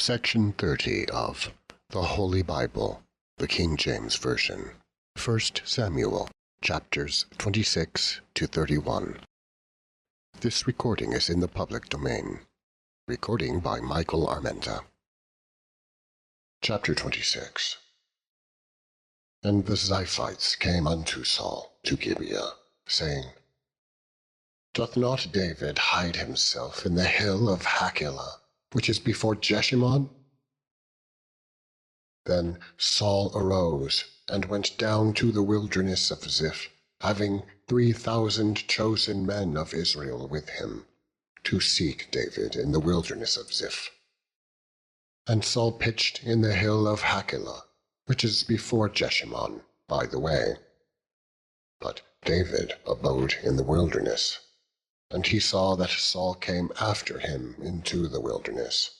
Section 30 of the Holy Bible, the King James Version. 1 Samuel, chapters 26 to 31. This recording is in the public domain. Recording by Michael Armenta. Chapter 26. And the Ziphites came unto Saul to Gibeah, saying, Doth not David hide himself in the hill of Hachilah, which is before Jeshimon? Then Saul arose, and went down to the wilderness of Ziph, having 3,000 chosen men of Israel with him, to seek David in the wilderness of Ziph. And Saul pitched in the hill of Hachilah, which is before Jeshimon, by the way. But David abode in the wilderness. And he saw that Saul came after him into the wilderness.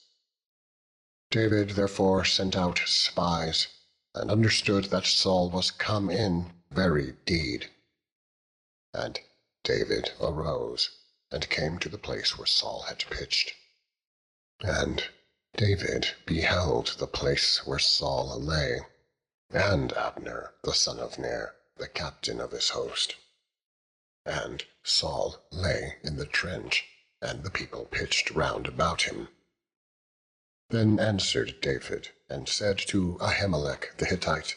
David therefore sent out spies, and understood that Saul was come in very deed. And David arose, and came to the place where Saul had pitched. And David beheld the place where Saul lay, and Abner the son of Ner, the captain of his host. And Saul lay in the trench, and the people pitched round about him. Then answered David, and said to Ahimelech the Hittite,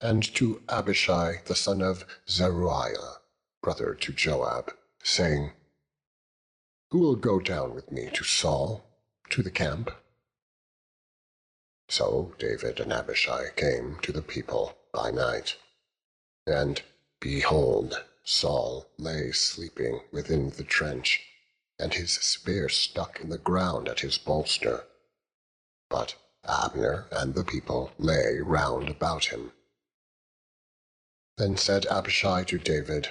and to Abishai the son of Zeruiah, brother to Joab, saying, Who will go down with me to Saul, to the camp? So David and Abishai came to the people by night. And behold, Saul lay sleeping within the trench, and his spear stuck in the ground at his bolster. But Abner and the people lay round about him. Then said Abishai to David,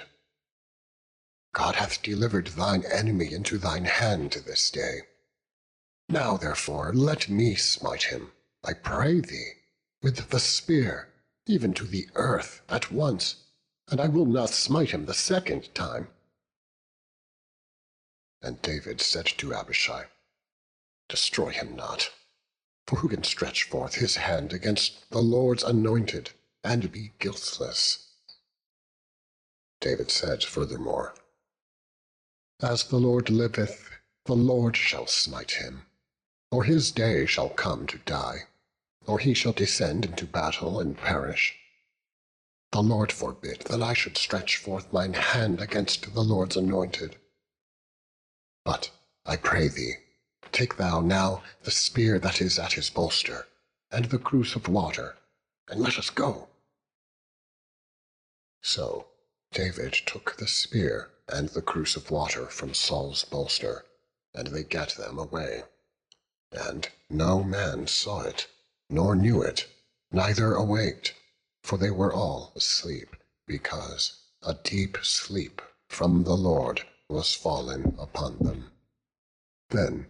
God hath delivered thine enemy into thine hand this day. Now therefore let me smite him, I pray thee, with the spear, even to the earth at once, and I will not smite him the second time. And David said to Abishai, Destroy him not, for who can stretch forth his hand against the Lord's anointed, and be guiltless? David said furthermore, As the Lord liveth, the Lord shall smite him, or his day shall come to die, or he shall descend into battle and perish. The Lord forbid that I should stretch forth mine hand against the Lord's anointed. But I pray thee, take thou now the spear that is at his bolster, and the cruse of water, and let us go. So David took the spear and the cruse of water from Saul's bolster, and they gat them away. And no man saw it, nor knew it, neither awaked, for they were all asleep, because a deep sleep from the Lord was fallen upon them. Then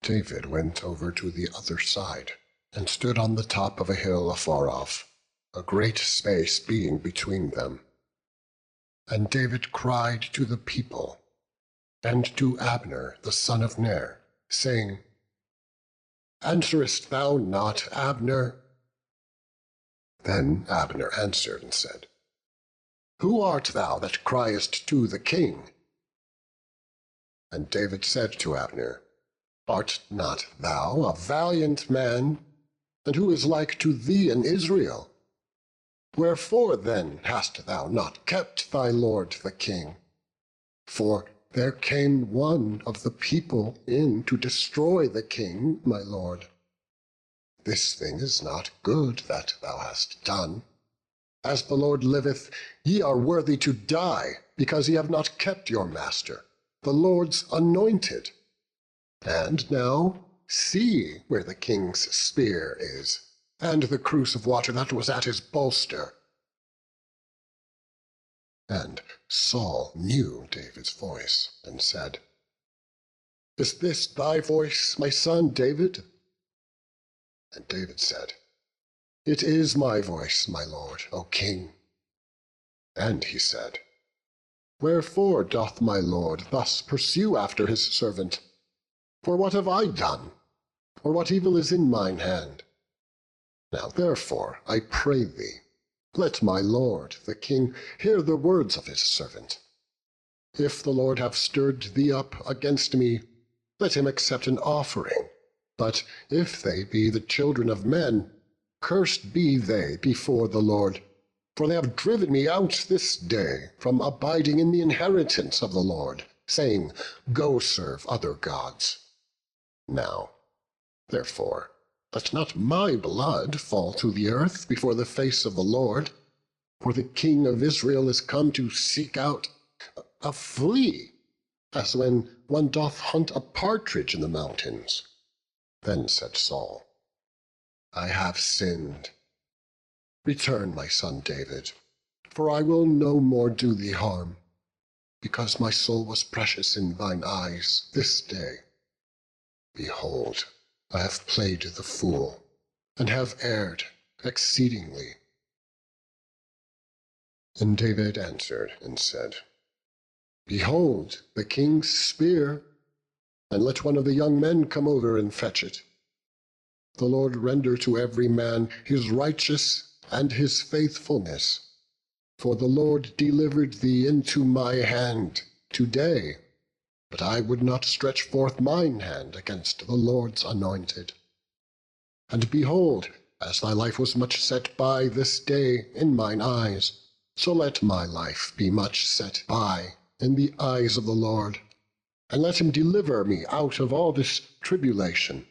David went over to the other side, and stood on the top of a hill afar off, a great space being between them. And David cried to the people, and to Abner the son of Ner, saying, Answerest thou not, Abner? Then Abner answered and said, Who art thou that criest to the king? And David said to Abner, Art not thou a valiant man? And who is like to thee in Israel? Wherefore then hast thou not kept thy lord the king? For there came one of the people in to destroy the king, my lord. This thing is not good that thou hast done. As the Lord liveth, ye are worthy to die, because ye have not kept your master, the Lord's anointed. And now see where the king's spear is, and the cruse of water that was at his bolster. And Saul knew David's voice, and said, Is this thy voice, my son David? And David said, It is my voice, my lord, O king. And he said, Wherefore doth my lord thus pursue after his servant? For what have I done? or what evil is in mine hand? Now therefore, I pray thee, let my lord the king hear the words of his servant. If the Lord have stirred thee up against me, let him accept an offering. But if they be the children of men, cursed be they before the Lord. For they have driven me out this day from abiding in the inheritance of the Lord, saying, Go serve other gods. Now, therefore, let not my blood fall to the earth before the face of the Lord. For the King of Israel is come to seek out a flea, as when one doth hunt a partridge in the mountains. Then said Saul, I have sinned. Return, my son David, for I will no more do thee harm, because my soul was precious in thine eyes this day. Behold, I have played the fool, and have erred exceedingly. And David answered and said, Behold the king's spear, and let one of the young men come over and fetch it. The Lord render to every man his righteous and his faithfulness. For the Lord delivered thee into my hand today, but I would not stretch forth mine hand against the Lord's anointed. And behold, as thy life was much set by this day in mine eyes, so let my life be much set by in the eyes of the Lord, and let him deliver me out of all this tribulation.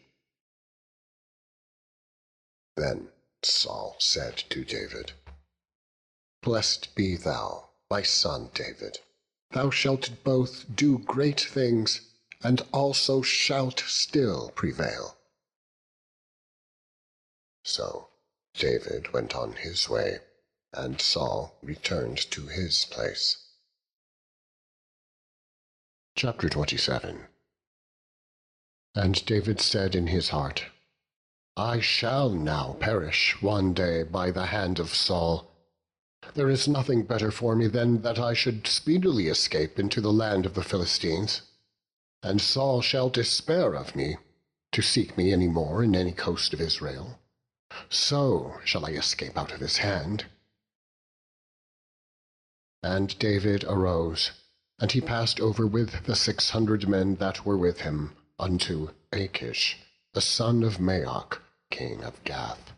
Then Saul said to David, Blessed be thou, my son David. Thou shalt both do great things, and also shalt still prevail. So David went on his way, and Saul returned to his place. Chapter 27. And David said in his heart, I shall now perish one day by the hand of Saul. There is nothing better for me than that I should speedily escape into the land of the Philistines. And Saul shall despair of me, to seek me any more in any coast of Israel. So shall I escape out of his hand. And David arose, and he passed over with the 600 men that were with him unto Achish, the son of Maoch, king of Gath.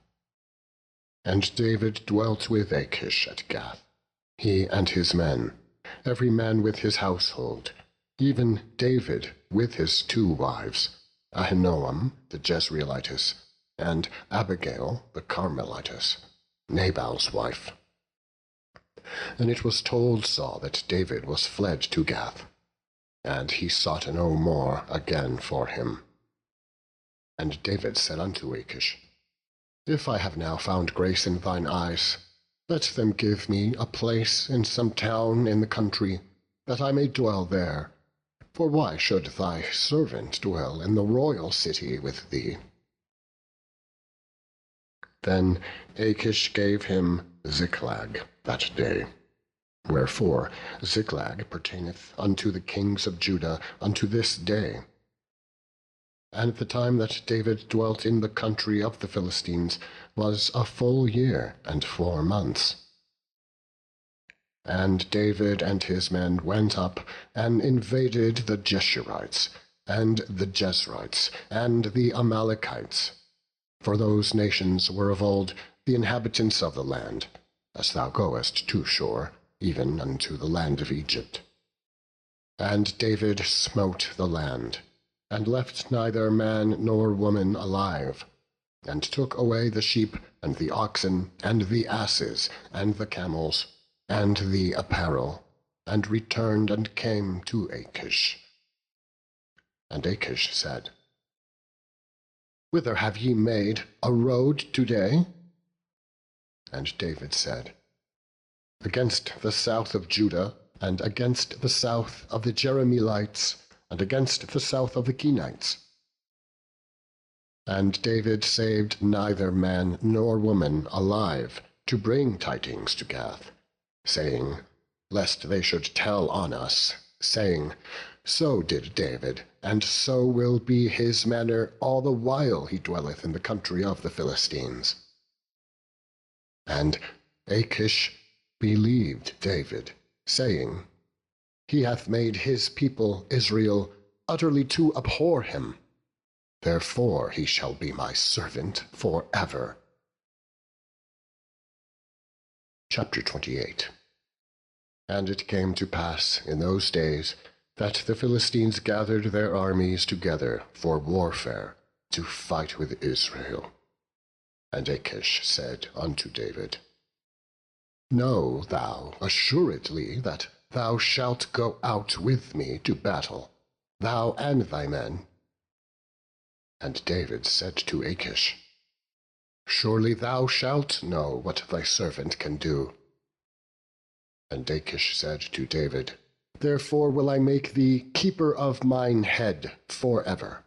And David dwelt with Achish at Gath, he and his men, every man with his household, even David with his 2 wives, Ahinoam the Jezreelitess, and Abigail the Carmelitess, Nabal's wife. And it was told Saul that David was fled to Gath, and he sought no more again for him. And David said unto Achish, If I have now found grace in thine eyes, let them give me a place in some town in the country, that I may dwell there. For why should thy servant dwell in the royal city with thee? Then Achish gave him Ziklag that day. Wherefore Ziklag pertaineth unto the kings of Judah unto this day. And the time that David dwelt in the country of the Philistines was a full year and 4 months. And David and his men went up and invaded the Geshurites, and the Jezrites, and the Amalekites. For those nations were of old the inhabitants of the land, as thou goest to shore, even unto the land of Egypt. And David smote the land, and left neither man nor woman alive, and took away the sheep, and the oxen, and the asses, and the camels, and the apparel, and returned and came to Achish. And Achish said, Whither have ye made a road today? And David said, Against the south of Judah, and against the south of the Jerahmeelites, and against the south of the Kenites. And David saved neither man nor woman alive, to bring tidings to Gath, saying, Lest they should tell on us, saying, So did David, and so will be his manner all the while he dwelleth in the country of the Philistines. And Achish believed David, saying, He hath made his people Israel utterly to abhor him. Therefore he shall be my servant for ever. Chapter 28. And it came to pass in those days that the Philistines gathered their armies together for warfare to fight with Israel. And Achish said unto David, Know thou assuredly that thou shalt go out with me to battle, thou and thy men. And David said to Achish, Surely thou shalt know what thy servant can do. And Achish said to David, Therefore will I make thee keeper of mine head for ever.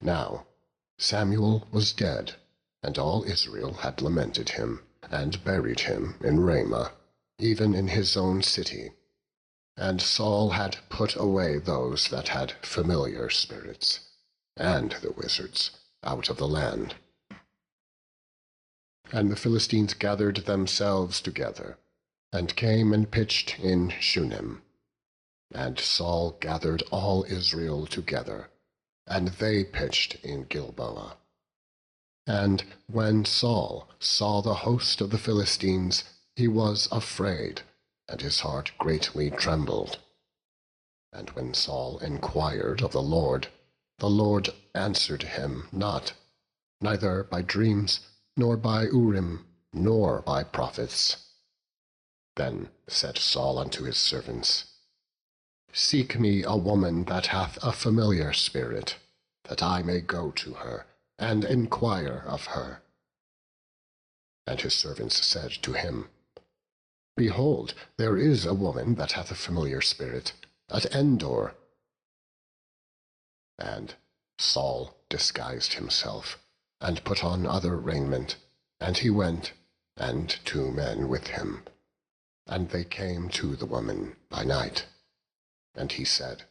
Now Samuel was dead, and all Israel had lamented him, and buried him in Ramah, even in his own city. And Saul had put away those that had familiar spirits, and the wizards, out of the land. And the Philistines gathered themselves together, and came and pitched in Shunem. And Saul gathered all Israel together, and they pitched in Gilboa. And when Saul saw the host of the Philistines, he was afraid, and his heart greatly trembled. And when Saul inquired of the Lord answered him not, neither by dreams, nor by Urim, nor by prophets. Then said Saul unto his servants, Seek me a woman that hath a familiar spirit, that I may go to her, and inquire of her. And his servants said to him, Behold, there is a woman that hath a familiar spirit, at Endor. And Saul disguised himself, and put on other raiment, and he went, and 2 men with him. And they came to the woman by night. And he said,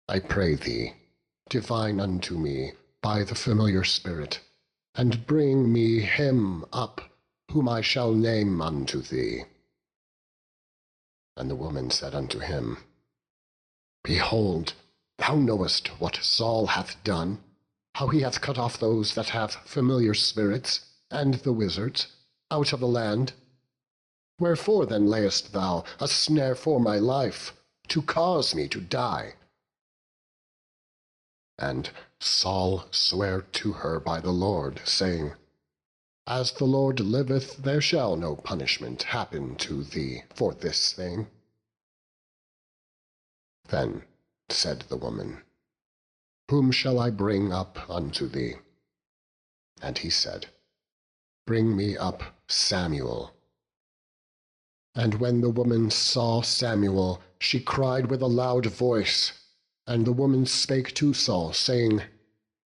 I pray thee, divine unto me by the familiar spirit, and bring me him up, whom I shall name unto thee. And the woman said unto him, Behold, thou knowest what Saul hath done, how he hath cut off those that have familiar spirits, and the wizards, out of the land. Wherefore then layest thou a snare for my life, to cause me to die? And Saul sware to her by the Lord, saying, As the Lord liveth, there shall no punishment happen to thee for this thing. Then said the woman, Whom shall I bring up unto thee? And he said, Bring me up Samuel. And when the woman saw Samuel, she cried with a loud voice. And the woman spake to Saul, saying,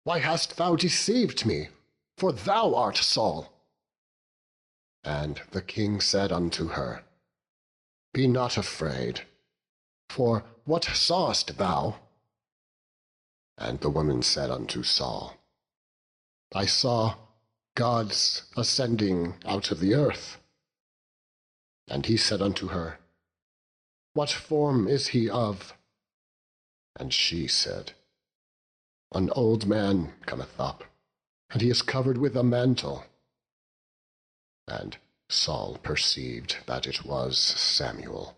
Why hast thou deceived me? For thou art Saul. And the king said unto her, Be not afraid, for what sawest thou? And the woman said unto Saul, I saw gods ascending out of the earth. And he said unto her, What form is he of? And she said, An old man cometh up, and he is covered with a mantle. And Saul perceived that it was Samuel.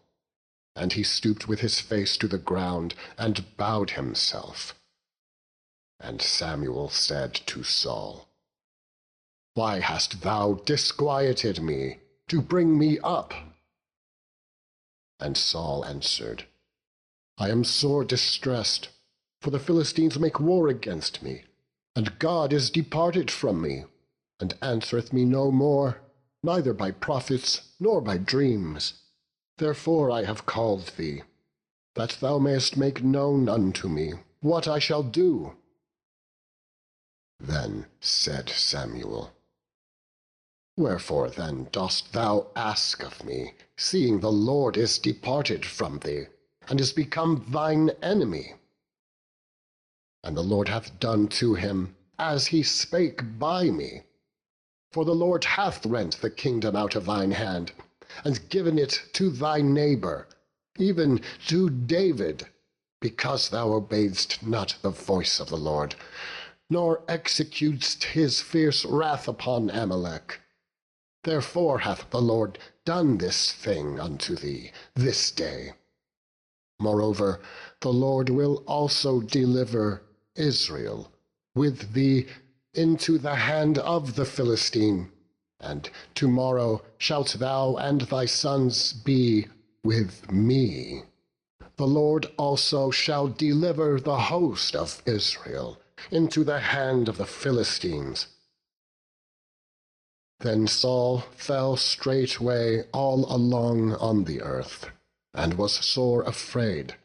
And he stooped with his face to the ground, and bowed himself. And Samuel said to Saul, Why hast thou disquieted me, to bring me up? And Saul answered, I am sore distressed, for the Philistines make war against me, and God is departed from me, and answereth me no more, neither by prophets nor by dreams. Therefore I have called thee, that thou mayest make known unto me what I shall do. Then said Samuel, Wherefore then dost thou ask of me, seeing the Lord is departed from thee? and is become thine enemy. And the Lord hath done to him as he spake by me. For the Lord hath rent the kingdom out of thine hand, and given it to thy neighbor, even to David, because thou obeyedst not the voice of the Lord, nor executedst his fierce wrath upon Amalek. Therefore hath the Lord done this thing unto thee this day. Moreover, the Lord will also deliver Israel with thee into the hand of the Philistine, and tomorrow shalt thou and thy sons be with me. The Lord also shall deliver the host of Israel into the hand of the Philistines. Then Saul fell straightway all along on the earth, and was sore afraid,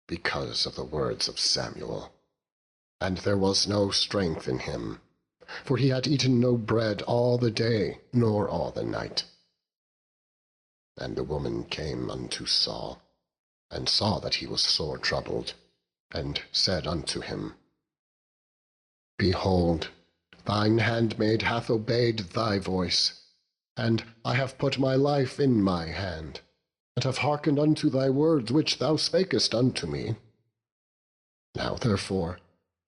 because of the words of Samuel. And there was no strength in him, for he had eaten no bread all the day, nor all the night. And the woman came unto Saul, and saw that he was sore troubled, and said unto him, Behold, thine handmaid hath obeyed thy voice, and I have put my life in my hand, and have hearkened unto thy words which thou spakest unto me. Now therefore,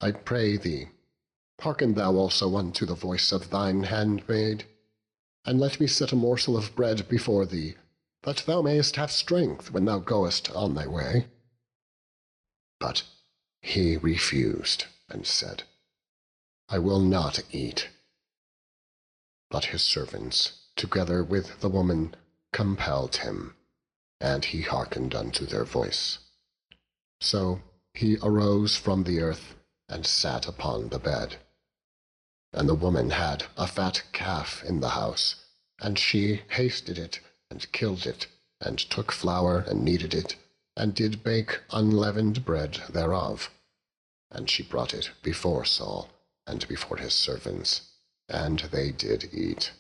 I pray thee, hearken thou also unto the voice of thine handmaid, and let me set a morsel of bread before thee, that thou mayest have strength when thou goest on thy way. But he refused, and said, I will not eat. But his servants, together with the woman, compelled him, and he hearkened unto their voice. So he arose from the earth, and sat upon the bed. And the woman had a fat calf in the house, and she hasted it, and killed it, and took flour, and kneaded it, and did bake unleavened bread thereof. And she brought it before Saul, and before his servants, and they did eat.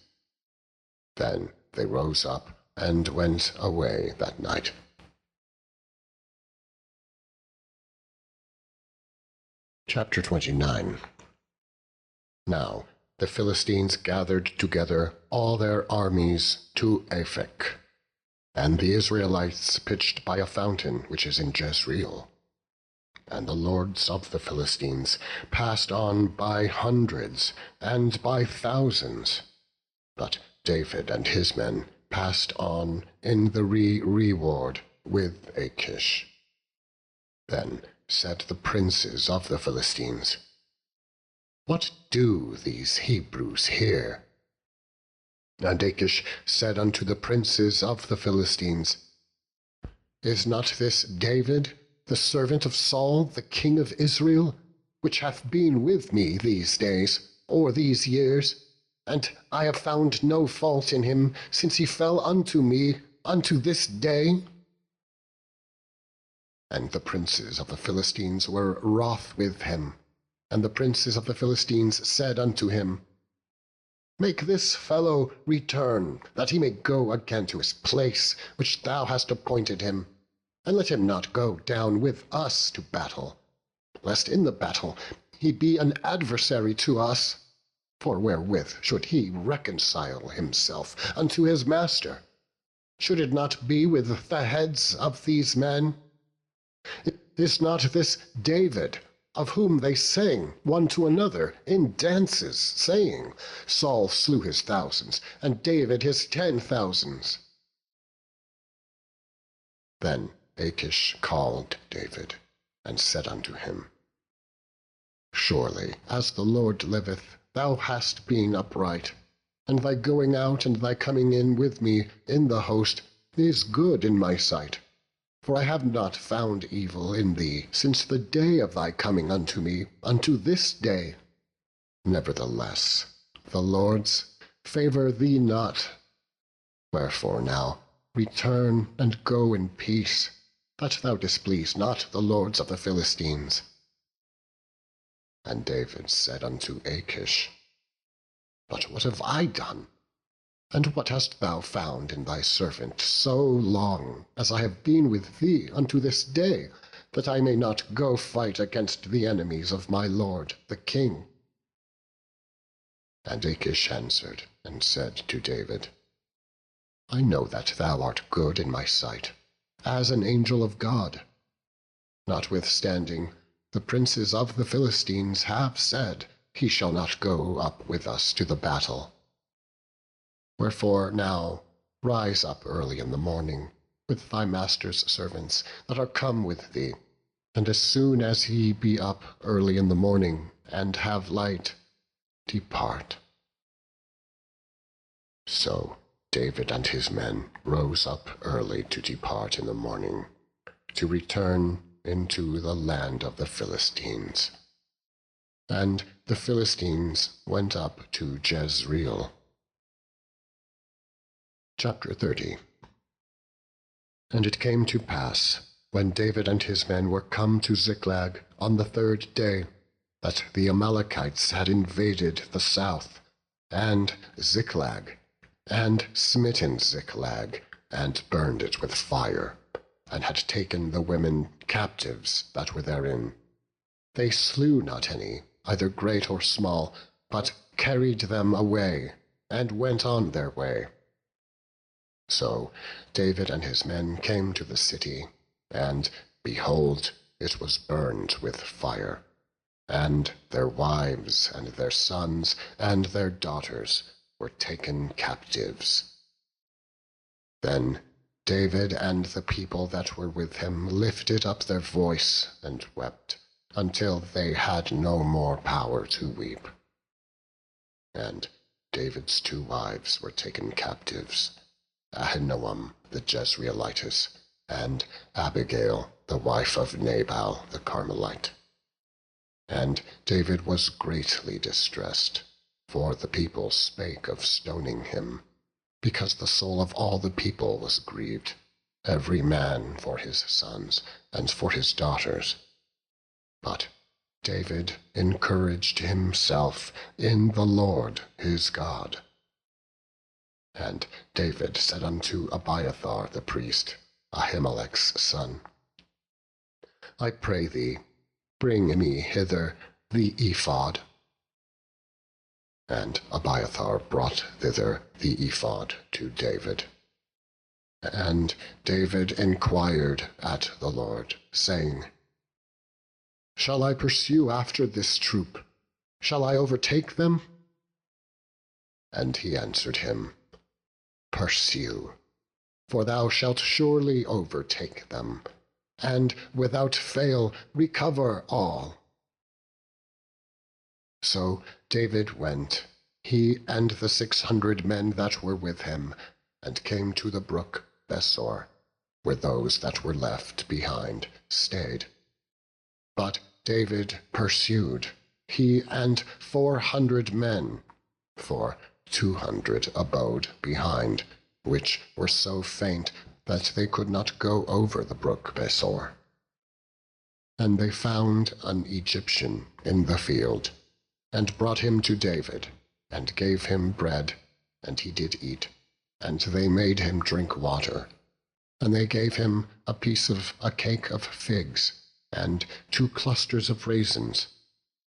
Then they rose up, and went away that night. Chapter 29. Now the Philistines gathered together all their armies to Aphek, and the Israelites pitched by a fountain which is in Jezreel. And the lords of the Philistines passed on by hundreds and by thousands, but David and his men passed on in the reward with Achish. Then said the princes of the Philistines, What do these Hebrews here? And Achish said unto the princes of the Philistines, Is not this David, the servant of Saul, the king of Israel, which hath been with me these days, or these years? And I have found no fault in him, since he fell unto me unto this day. And the princes of the Philistines were wroth with him. And the princes of the Philistines said unto him, Make this fellow return, that he may go again to his place, which thou hast appointed him, and let him not go down with us to battle, lest in the battle he be an adversary to us. For wherewith should he reconcile himself unto his master? Should it not be with the heads of these men? Is not this David, of whom they sang one to another in dances, saying, Saul slew his thousands, and David his 10,000s? Then Achish called David, and said unto him, Surely, as the Lord liveth, thou hast been upright, and thy going out and thy coming in with me in the host is good in my sight. For I have not found evil in thee since the day of thy coming unto me unto this day. Nevertheless, the Lord's favour thee not. Wherefore now return and go in peace, that thou displease not the lords of the Philistines. And David said unto Achish, But what have I done? And what hast thou found in thy servant so long as I have been with thee unto this day, that I may not go fight against the enemies of my lord the king? And Achish answered and said to David, I know that thou art good in my sight, as an angel of God. Notwithstanding, the princes of the Philistines have said, He shall not go up with us to the battle. Wherefore now rise up early in the morning with thy master's servants that are come with thee, and as soon as he be up early in the morning and have light, depart. So David and his men rose up early to depart in the morning, to return into the land of the Philistines. And the Philistines went up to Jezreel. Chapter 30. And it came to pass, when David and his men were come to Ziklag on the 3rd day, that the Amalekites had invaded the south, and Ziklag, and smitten Ziklag, and burned it with fire, and had taken the women captives that were therein. They slew not any, either great or small, but carried them away, and went on their way. So David and his men came to the city, and, behold, it was burned with fire, and their wives and their sons and their daughters were taken captives. Then David and the people that were with him lifted up their voice and wept, until they had no more power to weep. And David's 2 wives were taken captives, Ahinoam the Jezreelitess, and Abigail the wife of Nabal the Carmelite. And David was greatly distressed, for the people spake of stoning him, because the soul of all the people was grieved, every man for his sons and for his daughters. But David encouraged himself in the Lord his God. And David said unto Abiathar the priest, Ahimelech's son, I pray thee, bring me hither the ephod. And Abiathar brought thither the ephod to David. And David inquired at the Lord, saying, Shall I pursue after this troop? Shall I overtake them? And he answered him, Pursue, for thou shalt surely overtake them, and without fail recover all. So David went, he and the 600 men that were with him, and came to the brook Besor, where those that were left behind stayed. But David pursued, he and 400 men, for 200 abode behind, which were so faint that they could not go over the brook Besor. And they found an Egyptian in the field, and brought him to David, and gave him bread, and he did eat, and they made him drink water. And they gave him a cake of figs, and 2 clusters of raisins.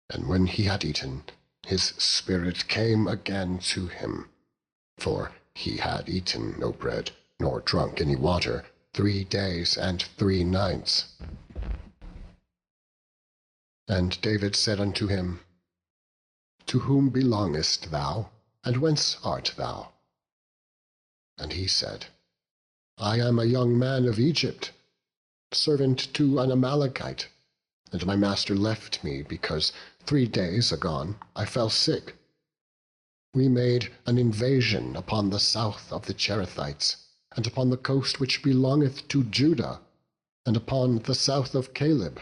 And when he had eaten, his spirit came again to him, for he had eaten no bread, nor drunk any water 3 days and 3 nights. And David said unto him, To whom belongest thou, and whence art thou? And he said, I am a young man of Egypt, servant to an Amalekite, and my master left me, because 3 days agone I fell sick. We made an invasion upon the south of the Cherethites, and upon the coast which belongeth to Judah, and upon the south of Caleb,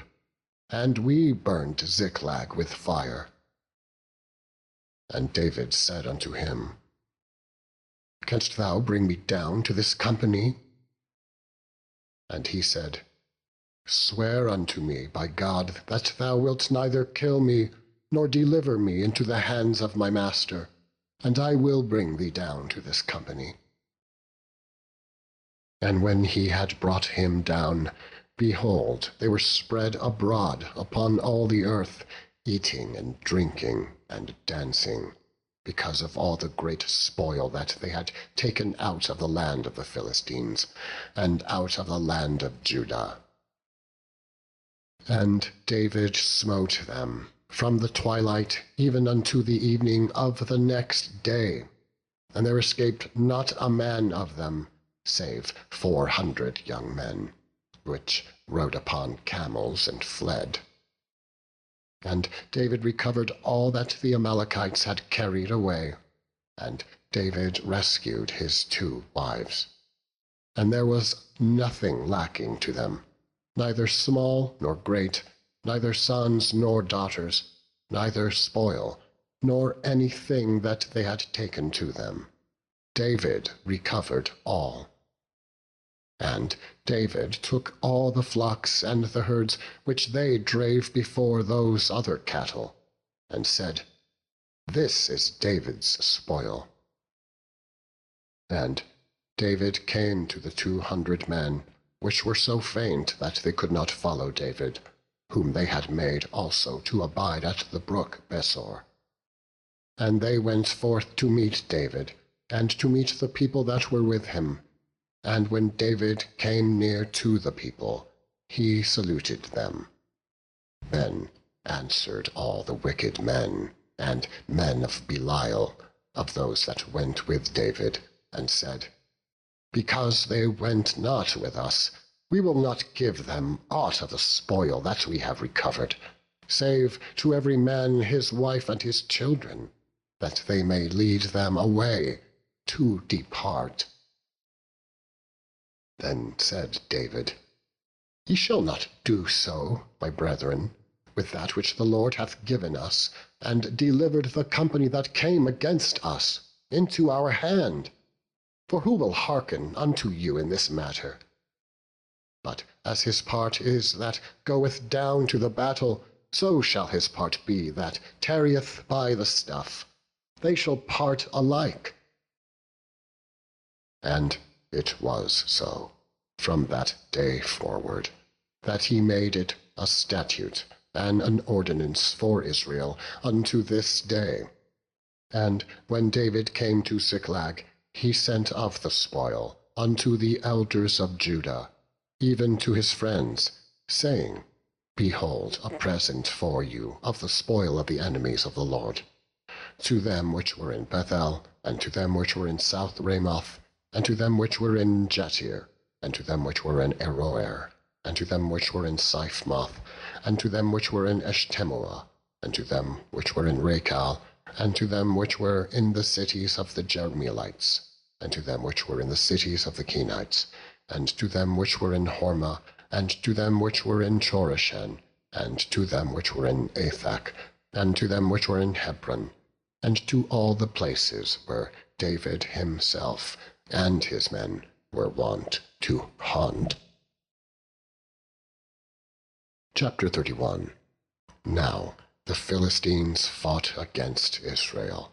and we burned Ziklag with fire. And David said unto him, Canst thou bring me down to this company? And he said, Swear unto me by God that thou wilt neither kill me, nor deliver me into the hands of my master. and I will bring thee down to this company. And when he had brought him down, behold, they were spread abroad upon all the earth, eating and drinking and dancing, because of all the great spoil that they had taken out of the land of the Philistines, and out of the land of Judah. And David smote them from the twilight even unto the evening of the next day, and there escaped not a man of them, save 400 young men, which rode upon camels and fled. And David recovered all that the Amalekites had carried away, and David rescued his 2 wives. And there was nothing lacking to them, neither small nor great, neither sons nor daughters, neither spoil, nor anything that they had taken to them. David recovered all. And David took all the flocks and the herds which they drave before those other cattle, and said, This is David's spoil. And David came to the 200 men, which were so faint that they could not follow David, whom they had made also to abide at the brook Besor. And they went forth to meet David, and to meet the people that were with him. And when David came near to the people, he saluted them. Then answered all the wicked men, and men of Belial, of those that went with David, and said, Because they went not with us, we will not give them aught of the spoil that we have recovered, save to every man his wife and his children, that they may lead them away to depart. Then said David, Ye shall not do so, my brethren, with that which the Lord hath given us, and delivered the company that came against us into our hand. For who will hearken unto you in this matter? But as his part is that goeth down to the battle, so shall his part be that tarrieth by the stuff. They shall part alike. And it was so, from that day forward, that he made it a statute and an ordinance for Israel unto this day. And when David came to Ziklag, he sent of the spoil unto the elders of Judah, even to his friends, saying, Behold, a present for you of the spoil of the enemies of the Lord. To them which were in Bethel, and to them which were in South Ramoth, and to them which were in Jatir, and to them which were in Aroer, and to them which were in Siphmoth, and to them which were in Eshtemoa, and to them which were in Rachal, and to them which were in the cities of the Jerahmeelites, and to them which were in the cities of the Kenites, and to them which were in Hormah, and to them which were in Chorashan, and to them which were in Athak, and to them which were in Hebron, and to all the places where David himself and his men were wont to haunt. Chapter 31. Now the Philistines fought against Israel.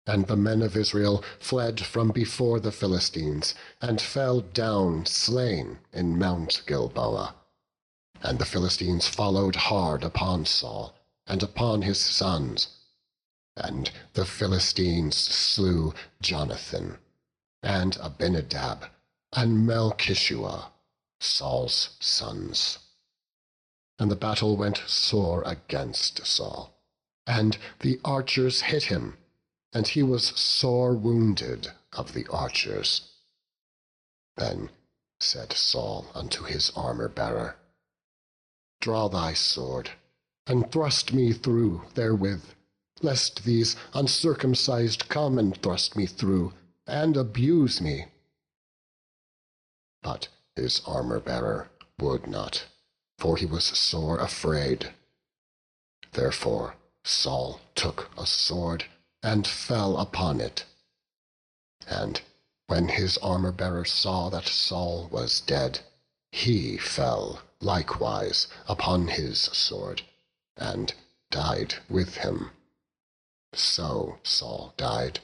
And the men of Israel fled from before the Philistines, and fell down slain in Mount Gilboa. And the Philistines followed hard upon Saul, and upon his sons. And the Philistines slew Jonathan, and Abinadab, and Melchishua, Saul's sons. And the battle went sore against Saul, and the archers hit him, and he was sore wounded of the archers. Then said Saul unto his armor-bearer, Draw thy sword, and thrust me through therewith, lest these uncircumcised come and thrust me through, and abuse me. But his armor-bearer would not, for he was sore afraid. Therefore Saul took a sword, and fell upon it. And when his armor-bearer saw that Saul was dead, he fell likewise upon his sword, and died with him. So Saul died,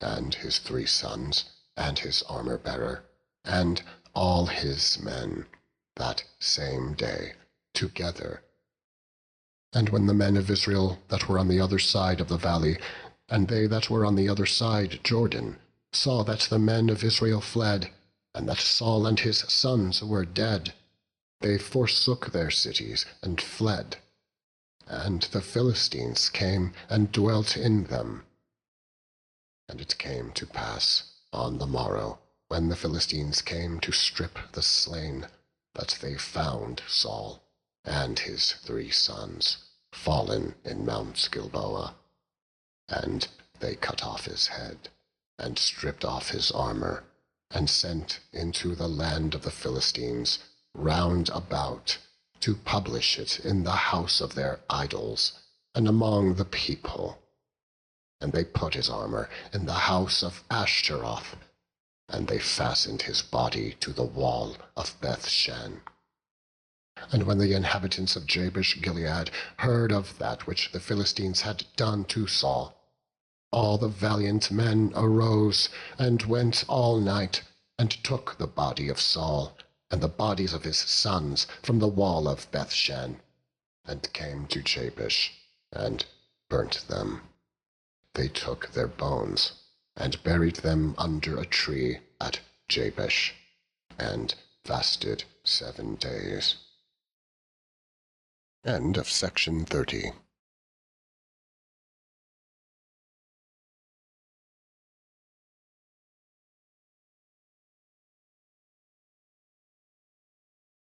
and his 3 sons, and his armor-bearer, and all his men, that same day together. And when the men of Israel that were on the other side of the valley, and they that were on the other side Jordan, saw that the men of Israel fled, and that Saul and his sons were dead, they forsook their cities and fled. And the Philistines came and dwelt in them. And it came to pass on the morrow, when the Philistines came to strip the slain, that they found Saul and his 3 sons fallen in Mount Gilboa. And they cut off his head, and stripped off his armor, and sent into the land of the Philistines round about, to publish it in the house of their idols, and among the people. And they put his armor in the house of Ashtaroth, and they fastened his body to the wall of Bethshan. And when the inhabitants of Jabesh-Gilead heard of that which the Philistines had done to Saul, all the valiant men arose, and went all night, and took the body of Saul, and the bodies of his sons from the wall of Bethshan, and came to Jabesh, and burnt them. They took their bones, and buried them under a tree at Jabesh, and fasted 7 days. End of section 30.